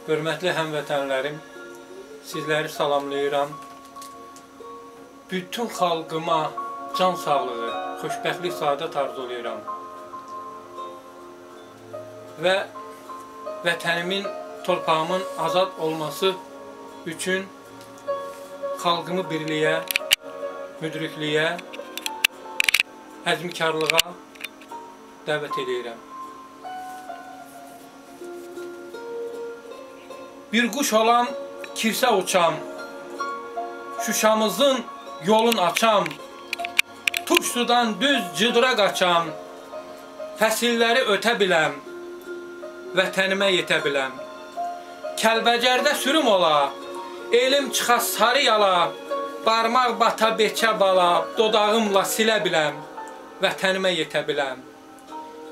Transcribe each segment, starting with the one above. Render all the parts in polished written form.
Hörmətli həmvətənlərim, sizləri salamlayıram. Bütün xalqıma can sağlığı, xoşbəxtlik, saadət arzulayıram. Və vətənimin, torpağımın azad olması üçün xalqımı birliyə, müdrikliyə, əzmkarlığa dəvət edirəm. Bir quş olan kirsə uçam, Şuşamızın yolun açam, Tuş sudan düz cıdıra qaçam, Fəsilləri ötə biləm, vətənimə yetə biləm. Kəlbəcərdə sürüm ola, elim çıxa sarı yala, Barmaq bata beçə bala, dodağımla silə biləm, vətənimə yetə biləm.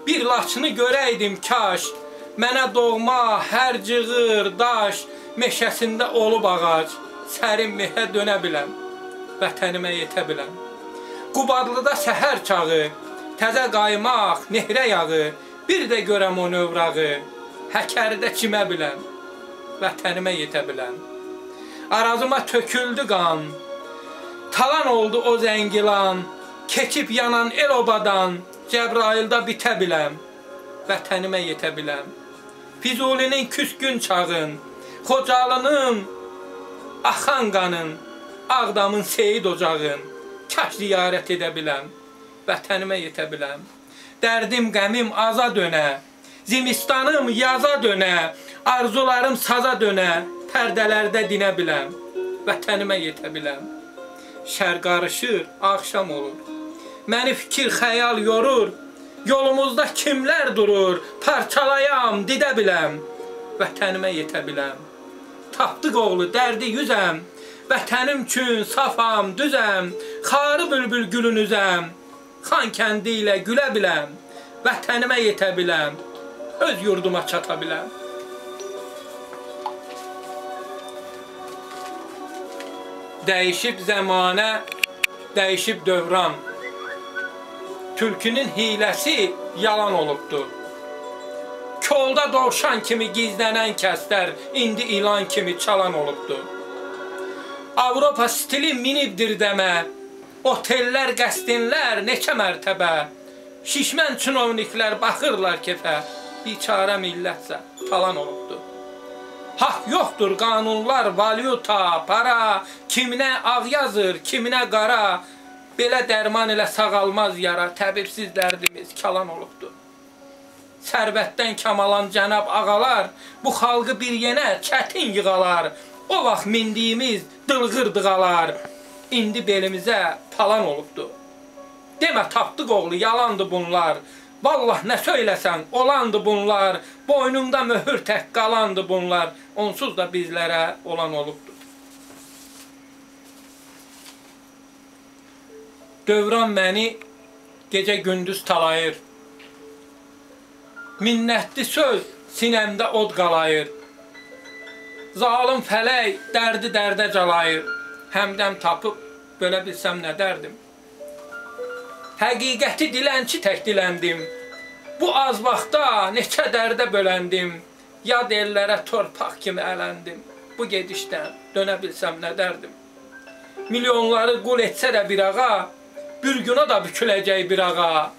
Bir Laçını görəydim kaş, mənə doğma hər cığır, daş, meşəsində olub ağac, sərin mehə dönə biləm, vətənimə yetə biləm. Qubadlıda səhər çağı, təzə qaymaq, nehrə yağı, bir də görəm o növrağı, həkəridə çimə biləm, vətənimə yetə biləm. Arazıma töküldü qan, talan oldu o zəngilan, keçib yanan el obadan, Cəbraildə bitə biləm, vətənimə yetə biləm. Füzulinin küskün çağın, Xocalının axan qanın, Ağdamın seyid ocağın, kaş ziyarət edə biləm, vətənimə yetə biləm. Dərdim, qəmim aza dönə, zimistanım yaza dönə, arzularım saza dönə, pərdələrdə dinə biləm, vətənimə yetə biləm. Şər qarışır, axşam olur, məni fikir, xəyal yorur, yolumuzda kimlər durur, parçalayam, didə biləm, vətənimə yetə biləm. Tapdıq oğlu, dərdi yüzəm, vətənim üçün safam, düzəm, xarı bülbül gülünüzəm, xan kəndi ilə gülə biləm, vətənimə yetə biləm, öz yurduma çata biləm. Dəyişib zəmanə, dəyişib dövran, Tülkünün hiləsi yalan olubdur. Kolda dovşan kimi gizlənən kəslər indi ilan kimi çalan olubdur. Avropa stili minibdir dəmə, otellər, qəstinlər neçə mərtəbə, şişmən çinovniklər baxırlar kefə, biçarə millətsə talan olubdur. Haqq yoxdur, qanunlar, valyuta, para, kiminə ağ yazır, kiminə qara, belə dərman ilə sağalmaz yara, təbibsiz dərdimiz kalan olubdur. Sərvətdən kamalan cənab ağalar, bu xalqı bir yenə çətin yığalar, o vaxt mindiyimiz dılğır dığalar, indi belimizə palan olubdur. Demə tapdıq oğlu, yalandı bunlar, vallah nə söyləsən, olandı bunlar, boynumda möhür tək qalandı bunlar, onsuz da bizlərə olan olubdur. Dövran məni gecə-gündüz talayır, minnətli söz sinəmdə od qalayır, zalım fələk dərdi dərdə calayır, həmdəm tapıb bölə bilsəm nə dərdim. Həqiqəti dilənçi tək diləndim, bu az vaxtda neçə dərdə böləndim, yad ellərə torpaq kimi ələndim, bu gedişdən dönə bilsəm nə dərdim. Milyonları qul etsə də bir ağa, bir günə da büküləcək bir ağa.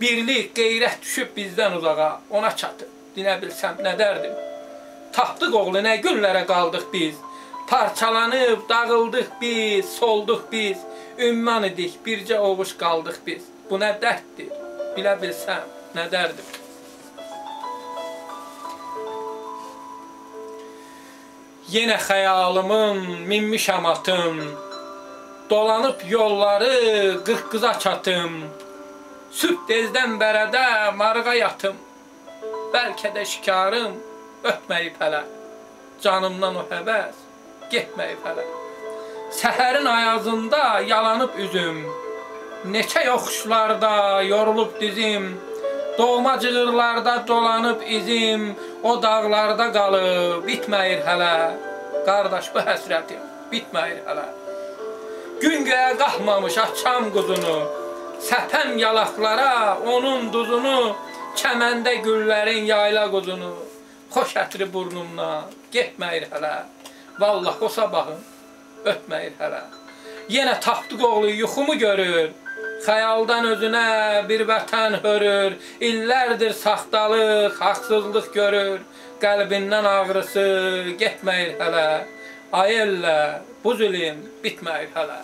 Birlik, qeyrət düşüb bizdən uzağa, ona çatıb, dinə bilsəm nə dərdim. Tapdıq oğlu, nə günlərə qaldıq biz, parçalanıb, dağıldıq biz, solduq biz, ümman idik, bircə ovuş qaldıq biz. Bu nə dərddir, bilə bilsəm nə dərdim. Yenə xəyalımın minmişəm atım, dolanıb yolları qırq-qıza çatım, sübh tezdən bərədə marığa yatım, bəlkə də şikarım ötməyib hələ, canımdan o həvəs getməyib hələ. Səhərin ayazında yalanıb üzüm, neçə yoxuşlarda yorulub dizim, doğma cığırlarda dolanıb izim, o dağlarda qalıb bitməyir hələ, qardaş bu həsrətim bitməyir hələ. Gün göyə qalxmamış açam quzunu, səpəm yalaqlara onun duzunu, çəməndə güllərin yayla quzunu, xoş ətri burnumdan getməyir hələ. Vallah o sabahım ötməyir hələ. Yenə tapdıq oğlu yuxumu görür, xəyaldan özünə bir vətən hörür. İllərdir saxtalıq, haqsızlıq görür, qəlbindən ağrısı getməyir hələ. Ay ellə, bu zülüm bitməyir hələ.